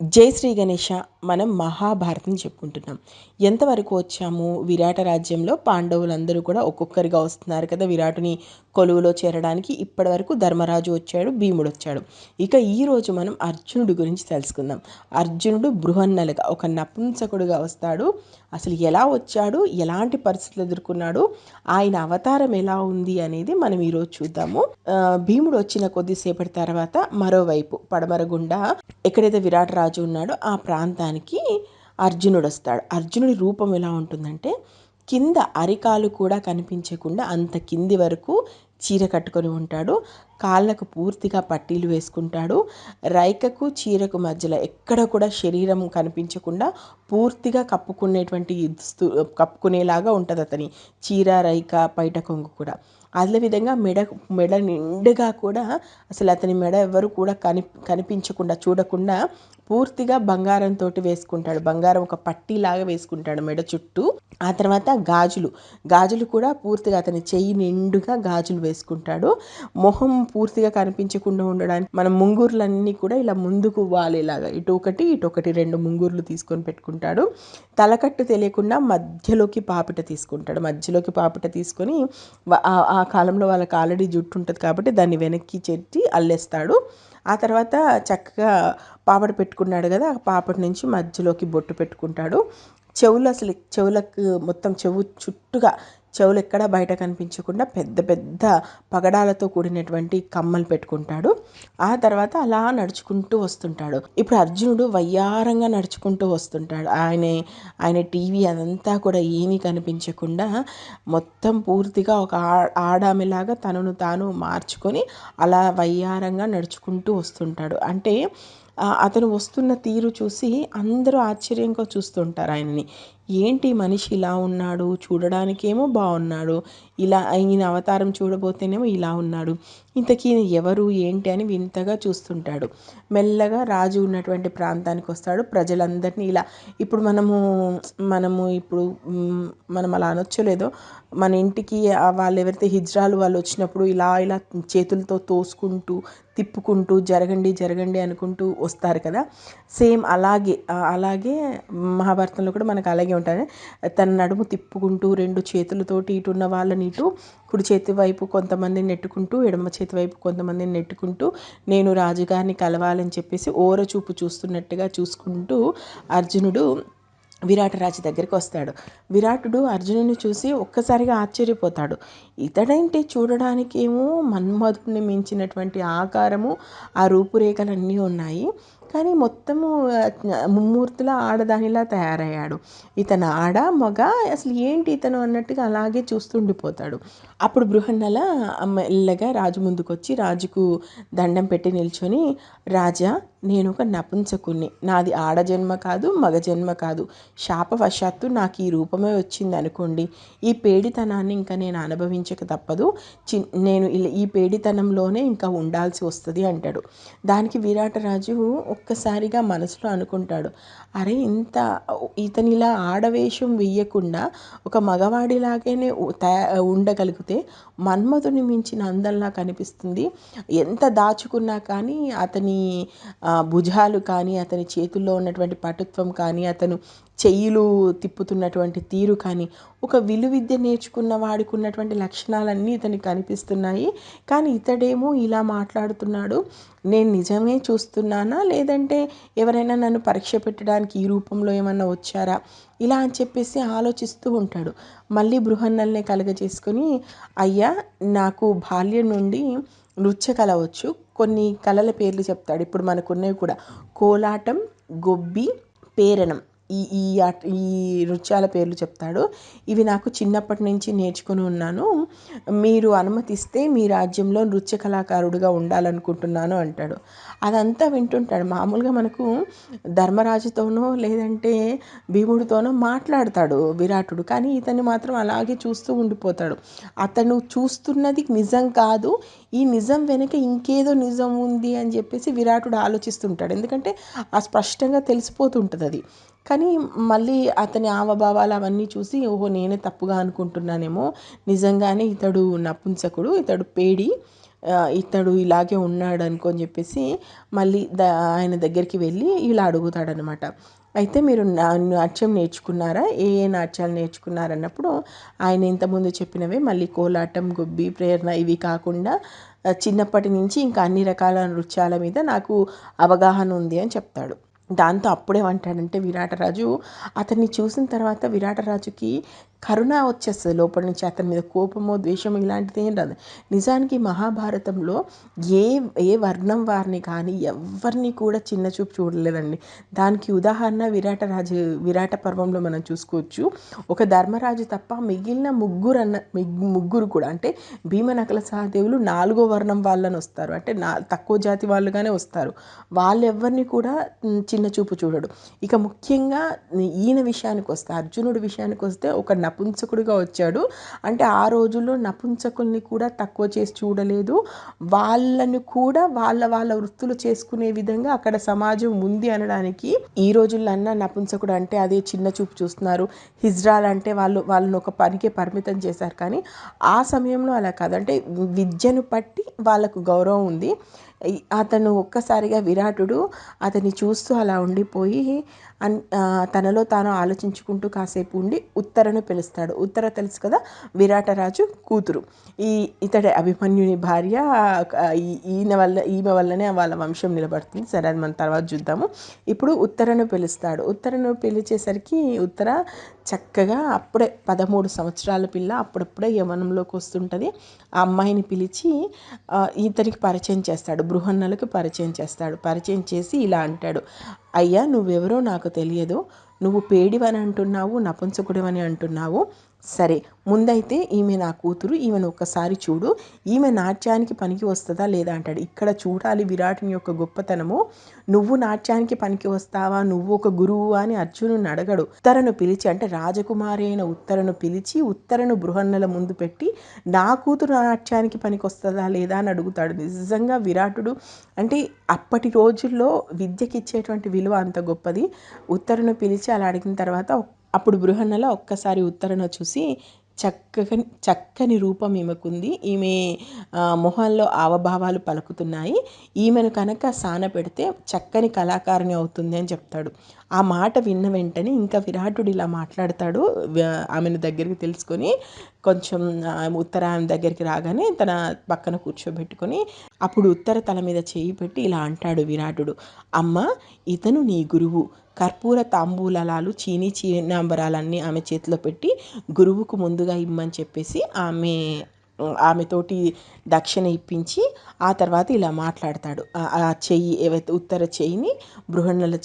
జై శ్రీ గణేష. మనం మహాభారతం చెప్పుకుంటున్నాం. ఎంతవరకు వచ్చాము? విరాట రాజ్యంలో పాండవులందరూ కూడా ఒక్కొక్కరిగా వస్తున్నారు కదా విరాటుని కొలువులో చేరడానికి. ఇప్పటి వరకు ధర్మరాజు వచ్చాడు, భీముడు వచ్చాడు. ఇక ఈరోజు మనం అర్జునుడి గురించి తెలుసుకుందాం. అర్జునుడు బృహన్నలుగా ఒక నపుంసకుడుగా వస్తాడు. అసలు ఎలా వచ్చాడు, ఎలాంటి పరిస్థితులు ఎదుర్కొన్నాడు, ఆయన అవతారం ఎలా ఉంది అనేది మనం ఈరోజు చూద్దాము. భీముడు వచ్చిన కొద్దిసేపటి తర్వాత మరోవైపు పడమర గుండా ఎక్కడైతే విరాట రాజు ఉన్నాడో ఆ ప్రాంతానికి అర్జునుడు వస్తాడు. అర్జునుడి రూపం ఎలా ఉంటుందంటే కింద అరికాలు కూడా కనిపించకుండా అంత కింది వరకు చీర కట్టుకొని ఉంటాడు. కాళ్ళకు పూర్తిగా పట్టీలు వేసుకుంటాడు. రైకకు చీరకు మధ్యలో ఎక్కడ కూడా శరీరం కనిపించకుండా పూర్తిగా కప్పుకునేలాగా ఉంటుంది అతని చీర, రైక, పైట కొంగు కూడా. అదేవిధంగా మెడ నిండుగా కూడా అసలు అతని మెడ ఎవరు కూడా కనిపించకుండా చూడకుండా పూర్తిగా బంగారంతో వేసుకుంటాడు. బంగారం ఒక పట్టీలాగా వేసుకుంటాడు మెడ చుట్టూ. ఆ తర్వాత గాజులు కూడా పూర్తిగా అతని చెయ్యి నిండుగా గాజులు వేసుకుంటాడు. మొహం పూర్తిగా కనిపించకుండా ఉండడానికి మన ముంగుర్లన్నీ కూడా ఇలా ముందుకు వాలేలాగా ఇటు ఒకటి రెండు ముంగుర్లు తీసుకొని పెట్టుకుంటాడు. తలకట్టు తెలియకుండా మధ్యలోకి పాపిట తీసుకొని ఆ కాలంలో వాళ్ళకి ఆల్రెడీ జుట్టు ఉంటుంది కాబట్టి దాన్ని వెనక్కి చెట్టి అల్లేస్తాడు. ఆ తర్వాత చక్కగా పాపడ పెట్టుకున్నాడు కదా, ఆ పాపడ నుంచి మధ్యలోకి బొట్టు పెట్టుకుంటాడు. చెవులకు మొత్తం చెవులు ఎక్కడా బయట కనిపించకుండా పెద్ద పెద్ద పగడాలతో కూడినటువంటి కమ్మలు పెట్టుకుంటాడు. ఆ తర్వాత అలా నడుచుకుంటూ వస్తుంటాడు. ఇప్పుడు అర్జునుడు వయ్యారంగా నడుచుకుంటూ వస్తుంటాడు. ఆయన టీవీ అదంతా కూడా ఏమీ కనిపించకుండా మొత్తం పూర్తిగా ఒక ఆడామెలాగా తనను తాను మార్చుకొని అలా వయ్యారంగా నడుచుకుంటూ వస్తుంటాడు. అంటే అతను వస్తున్న తీరు చూసి అందరూ ఆశ్చర్యంగా చూస్తుంటారు ఆయనని. ఏంటి మనిషి ఇలా ఉన్నాడు, చూడడానికేమో బాగున్నాడు, ఇలా ఈయన అవతారం చూడబోతేనేమో ఇలా ఉన్నాడు, ఇంతకీ ఎవరు ఏంటి అని వింతగా చూస్తుంటాడు. మెల్లగా రాజు ఉన్నటువంటి ప్రాంతానికి వస్తాడు. ప్రజలందరినీ ఇలా ఇప్పుడు మనం అలా అనొచ్చలేదో, మన ఇంటికి వాళ్ళు ఎవరైతే హిజ్రాలు వాళ్ళు వచ్చినప్పుడు ఇలా ఇలా చేతులతో తోసుకుంటూ తిప్పుకుంటూ జరగండి అనుకుంటూ వస్తారు కదా. సేమ్ అలాగే మహాభారతంలో కూడా మనకు అలాగే ఉంటుంది. తన నడుము తిప్పుకుంటూ రెండు చేతులతోటి ఇటు ఉన్న వాళ్ళని ఇటు, కుడి చేతి వైపు కొంతమందిని నెట్టుకుంటూ, ఎడమ చేతి వైపు కొంతమందిని నెట్టుకుంటూ నేను రాజుగారిని కలవాలని చెప్పేసి ఓరచూపు చూస్తున్నట్టుగా చూసుకుంటూ అర్జునుడు విరాటరాజు దగ్గరికి వస్తాడు. విరాటుడు అర్జునుడిని చూసి ఒక్కసారిగా ఆశ్చర్యపోతాడు. ఇతడేంటి చూడడానికి ఏమో మన్మధుడిని మించినటువంటి ఆకారము, ఆ రూపురేఖలన్నీ ఉన్నాయి, కానీ మొత్తము ముమ్మూర్తుల ఆడదానిలా తయారయ్యాడు. ఇతను ఆడ మగ, అసలు ఏంటి ఇతను అన్నట్టుగా అలాగే చూస్తుండిపోతాడు. అప్పుడు బృహన్నల మెల్లగా రాజు ముందుకొచ్చి రాజుకు దండం పెట్టి నిల్చొని, రాజా, నేను ఒక నపుంసకుణ్ణి, నాది ఆడజన్మ కాదు, మగ జన్మ కాదు, శాపవశాత్తు నాకు ఈ రూపమే వచ్చింది అనుకోండి. ఈ పేడితనాన్ని ఇంకా నేను అనుభవించక తప్పదు, నేను ఈ పేడితనంలోనే ఇంకా ఉండాల్సి వస్తుంది అంటాడు. దానికి విరాటరాజు ఒక్కసారిగా మనసులో అనుకుంటాడు, అరే ఇతనిలా ఆడవేషం వెయ్యకుండా ఒక మగవాడిలాగానే ఉండగలిగితే మన్మధుని మించిన అందంలా కనిపిస్తుంది. ఎంత దాచుకున్నా కానీ అతని భుజాలు కానీ, అతని చేతుల్లో ఉన్నటువంటి పటుత్వం కానీ, అతను చెయ్యిలు తిప్పుతున్నటువంటి తీరు కానీ, ఒక విలువిద్య నేర్చుకున్న వాడికి ఉన్నటువంటి లక్షణాలన్నీ ఇతనికి కనిపిస్తున్నాయి. కానీ ఇతడేమో ఇలా మాట్లాడుతున్నాడు. నేను నిజమే చూస్తున్నానా, లేదంటే ఎవరైనా నన్ను పరీక్ష పెట్టడానికి ఈ రూపంలో ఏమన్నా వచ్చారా, ఇలా అని చెప్పేసి ఆలోచిస్తూ ఉంటాడు. మళ్ళీ బృహన్నల్ని కలగజేసుకొని, అయ్యా, నాకు బాల్యం నుండి నృత్య కళ వచ్చు, కొన్ని కళల పేర్లు చెప్తాడు. ఇప్పుడు మనకున్నవి కూడా కోలాటం, గొబ్బి, పేరణం, ఈ ఈ ఈ నృత్యాల పేర్లు చెప్తాడు. ఇవి నాకు చిన్నప్పటి నుంచి నేర్చుకుని ఉన్నాను. మీరు అనుమతిస్తే మీ రాజ్యంలో నృత్య కళాకారుడిగా ఉండాలనుకుంటున్నాను అంటాడు. అదంతా వింటుంటాడు. మామూలుగా మనకు ధర్మరాజుతోనో లేదంటే భీముడితోనో మాట్లాడతాడు విరాటుడు, కానీ ఇతన్ని మాత్రం అలాగే చూస్తూ ఉండిపోతాడు. అతను చూస్తున్నది నిజం కాదు, ఈ నిజం వెనుక ఇంకేదో నిజం ఉంది అని చెప్పేసి విరాటుడు ఆలోచిస్తుంటాడు. ఎందుకంటే స్పష్టంగా తెలిసిపోతుంటుంది అది. కానీ మళ్ళీ అతని హావభావాలు అవన్నీ చూసి, ఓహో, నేనే తప్పుగా అనుకుంటున్నానేమో, నిజంగానే ఇతడు నపుంసకుడు, ఇతడు పేడి, ఇతడు ఇలాగే ఉన్నాడు అనుకొని చెప్పేసి మళ్ళీ ఆయన దగ్గరికి వెళ్ళి ఇలా అడుగుతాడనమాట. అయితే మీరు నాట్యం నేర్చుకున్నారా, ఏ ఏ నాట్యాలు నేర్చుకున్నారన్నప్పుడు ఆయన ఇంతకుముందు చెప్పినవే మళ్ళీ కోలాటం, గుబ్బి, ప్రేరణ ఇవి కాకుండా చిన్నప్పటి నుంచి ఇంకా అన్ని రకాల నృత్యాల మీద నాకు అవగాహన ఉంది అని చెప్తాడు. దాంతో అప్పుడేమంటాడంటే విరాటరాజు, అతన్ని చూసిన తర్వాత విరాటరాజుకి కరుణ వచ్చేస్తుంది లోపల నుంచి. అతని మీద కోపమో ద్వేషమో ఇలాంటిది ఏం రాదు. నిజానికి మహాభారతంలో ఏ ఏ వర్ణం వారిని కానీ ఎవరిని కూడా చిన్న చూపు చూడలేదండి. దానికి ఉదాహరణ విరాట పర్వంలో మనం చూసుకోవచ్చు. ఒక ధర్మరాజు తప్ప మిగిలిన ముగ్గురు కూడా అంటే భీమ, నకుల, సహదేవులు 4వ వర్ణం వాళ్ళని వస్తారు, అంటే తక్కువ జాతి వాళ్ళుగానే వస్తారు. వాళ్ళెవ్వరిని కూడా చిన్న చూపు చూడడు. ఇక ముఖ్యంగా ఈయన విషయానికి వస్తే, అర్జునుడి విషయానికి వస్తే ఒక నపుంసకుడిగా వచ్చాడు. అంటే ఆ రోజుల్లో నపుంసకుల్ని కూడా తక్కువ చేసి చూడలేదు. వాళ్ళను కూడా వాళ్ళ వృత్తులు చేసుకునే విధంగా అక్కడ సమాజం ఉంది అనడానికి, ఈ రోజుల్లో అన్న నపుంసకుడు అంటే అదే చిన్న చూపు చూస్తున్నారు. హిజ్రాలు అంటే వాళ్ళని ఒక పనికి పరిమితం చేశారు. కానీ ఆ సమయంలో అలా కాదు. అంటే విద్యను బట్టి వాళ్ళకు గౌరవం ఉంది. అతను ఒక్కసారిగా విరాటుడు అతన్ని చూస్తూ అలా ఉండిపోయి తనలో తాను ఆలోచించుకుంటూ కాసేపు ఉండి ఉత్తరను పిలుస్తాడు. ఉత్తర తెలుసు కదా, విరాటరాజు కూతురు. ఇతడే అభిమన్యుని భార్య. ఈమె వల్లనే వాళ్ళ వంశం నిలబడుతుంది. సరే, అది మనం తర్వాత చూద్దాము. ఇప్పుడు ఉత్తరను పిలుస్తాడు. ఉత్తరను పిలిచేసరికి ఉత్తర చక్కగా అప్పుడే 13 సంవత్సరాల పిల్ల అప్పుడప్పుడే యవ్వనంలోకి వస్తుంటుంది. ఆ అమ్మాయిని పిలిచి ఇతనికి పరిచయం చేస్తాడు, బృహన్నలకు పరిచయం చేస్తాడు. పరిచయం చేసి ఇలా అంటాడు, అయ్యా నువ్వెవరో నాకు తెలియదు, నువ్వు పేడివని అంటున్నావు, నపుంసకుడివని అంటున్నావు. సరే, ముందైతే ఈమె నా కూతురు, ఈమెను ఒక్కసారి చూడు, ఈమె నాట్యానికి పనికి వస్తుందా లేదా అంటాడు. ఇక్కడ చూడాలి విరాటుని యొక్క గొప్పతనము. నువ్వు నాట్యానికి పనికి వస్తావా, నువ్వు ఒక గురువు అని అర్జునుని అడగడు. ఉత్తరను పిలిచి, అంటే రాజకుమారి అయిన ఉత్తరను పిలిచి ఉత్తరను బృహన్నల ముందు పెట్టి నా కూతురు నాట్యానికి పనికి వస్తుందా లేదా అని అడుగుతాడు. నిజంగా విరాటుడు అంటే అప్పటి రోజుల్లో విద్యకి ఇచ్చేటువంటి విలువ అంత గొప్పది. ఉత్తరను పిలిచి అలా అడిగిన తర్వాత అప్పుడు బృహన్నల ఒక్కసారి ఉత్తరను చూసి, చక్కని రూపం ఈమెకుంది, ఈమె మొహంలో ఆవభావాలు పలుకుతున్నాయి, ఈమెను కనుక సాన పెడితే చక్కని కళాకారిణి అవుతుంది అని చెప్తాడు. ఆ మాట విన్న వెంటనే ఇంకా విరాటుడు ఇలా మాట్లాడతాడు. ఆమెను దగ్గరికి తెలుసుకొని కొంచెం ఉత్తర ఆమె దగ్గరికి రాగానే తన పక్కన కూర్చోబెట్టుకొని అప్పుడు ఉత్తర తల మీద చేయి పెట్టి ఇలా అంటాడు విరాటుడు, అమ్మ ఇతను నీ గురువు. కర్పూర తాంబూలాలు, చీనాంబరాలన్నీ ఆమె చేతిలో పెట్టి గురువుకు ముందుగా ఇమ్మని చెప్పేసి ఆమెతోటి దక్షిణ ఇప్పించి ఆ తర్వాత ఇలా మాట్లాడతాడు. ఆ చెయ్యి ఏవైతే ఉత్తర చెయ్యిని బృహన్నల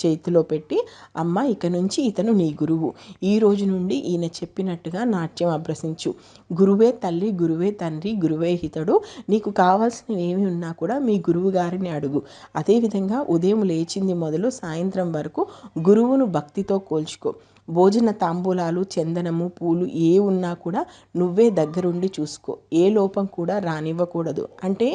చేతిలో పెట్టి, అమ్మ ఇక నుంచి ఇతను నీ గురువు, ఈ రోజు నుండి ఈయన చెప్పినట్టుగా నాట్యం అభ్యసించు. గురువే తల్లి, గురువే తండ్రి, గురువే హితడు. నీకు కావాల్సినవి ఏమి ఉన్నా కూడా మీ గురువు గారిని అడుగు. అదేవిధంగా ఉదయం లేచింది మొదలు సాయంత్రం వరకు గురువును భక్తితో కోల్చుకో. భోజన తాంబూలాలు, చందనము, పూలు ఏ ఉన్నా కూడా నువ్వే దగ్గరుండి చూసుకో. ఏ లోపం కూడా రానివ్వకూడదు. అంటే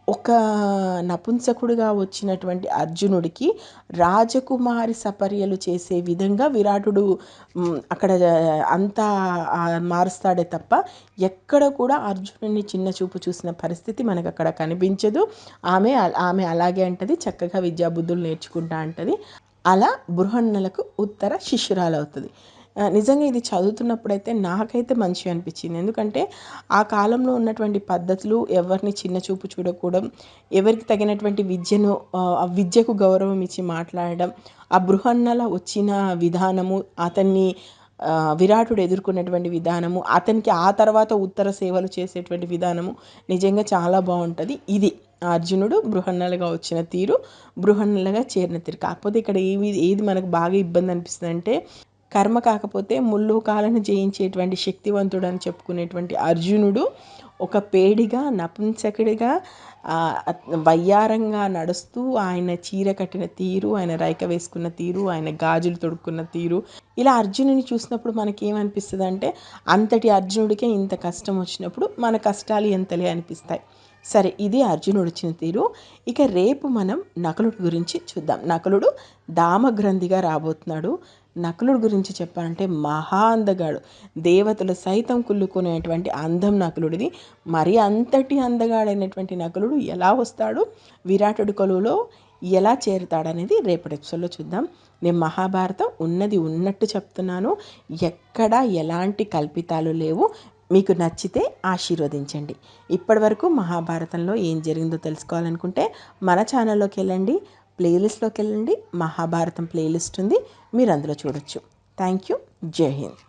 ఒక నపుంసకుడిగా వచ్చినటువంటి అర్జునుడికి రాజకుమారి సపర్యలు చేసే విధంగా విరాటుడు అక్కడ అంతా మారుస్తాడే తప్ప ఎక్కడ కూడా అర్జునుడిని చిన్న చూపు చూసిన పరిస్థితి మనకు అక్కడ కనిపించదు. ఆమె అలాగే అంటది, చక్కగా విద్యాబుద్ధులు నేర్చుకుంటా అంటది. అలా బృహన్నలకు ఉత్తర శిష్యురాలు అవుతుంది. నిజంగా ఇది చదువుతున్నప్పుడైతే నాకైతే మంచిగా అనిపించింది. ఎందుకంటే ఆ కాలంలో ఉన్నటువంటి పద్ధతులు, ఎవరిని చిన్న చూపు చూడకూడడం, ఎవరికి తగినటువంటి విద్యకు గౌరవం ఇచ్చి మాట్లాడడం, ఆ బృహన్నల వచ్చిన విధానము, అతన్ని విరాటుడు ఎదుర్కొన్నటువంటి విధానము, అతనికి ఆ తర్వాత ఉత్తర సేవలు చేసేటువంటి విధానము నిజంగా చాలా బాగుంటుంది. ఇది అర్జునుడు బృహన్నలుగా వచ్చిన తీరు, బృహన్నలుగా చేరిన తీరు. కాకపోతే ఇక్కడ ఏది మనకు బాగా ఇబ్బంది అనిపిస్తుంది అంటే, కర్మ కాకపోతే ముల్లోకాలను జయించేటువంటి శక్తివంతుడు అని చెప్పుకునేటువంటి అర్జునుడు ఒక పేడిగా, నపుంసకుడిగా వయ్యారంగా నడుస్తూ ఆయన చీర కట్టిన తీరు, ఆయన రైక వేసుకున్న తీరు, ఆయన గాజులు తొడుక్కున్న తీరు, ఇలా అర్జునుని చూసినప్పుడు మనకేమనిపిస్తుంది అంటే, అంతటి అర్జునుడికే ఇంత కష్టం వచ్చినప్పుడు మన కష్టాలు ఎంతలే అనిపిస్తాయి. సరే, ఇది అర్జునుడు వచ్చిన తీరు. ఇక రేపు మనం నకులుడి గురించి చూద్దాం. నకులుడు దామగ్రంథిగా రాబోతున్నాడు. నకులుడి గురించి చెప్పాలంటే మహా అందగాడు, దేవతలు సైతం కుళ్ళుకునేటువంటి అందం నకులుడిది. మరి అంతటి అందగాడైనటువంటి నకులుడు ఎలా వస్తాడు, విరాటుడి కొలువులో ఎలా చేరుతాడనేది రేపటి ఎపిసోడ్లో చూద్దాం. నేను మహాభారతం ఉన్నది ఉన్నట్టు చెప్తున్నాను, ఎక్కడా ఎలాంటి కల్పితాలు లేవు. మీకు నచ్చితే ఆశీర్వదించండి. ఇప్పటి వరకు మహాభారతంలో ఏం జరిగిందో తెలుసుకోవాలనుకుంటే మన ఛానల్లోకి వెళ్ళండి, ప్లేలిస్ట్లోకి వెళ్ళండి, మహాభారతం ప్లేలిస్ట్ ఉంది, మీరు అందులో చూడొచ్చు. Thank you. జై హింద్.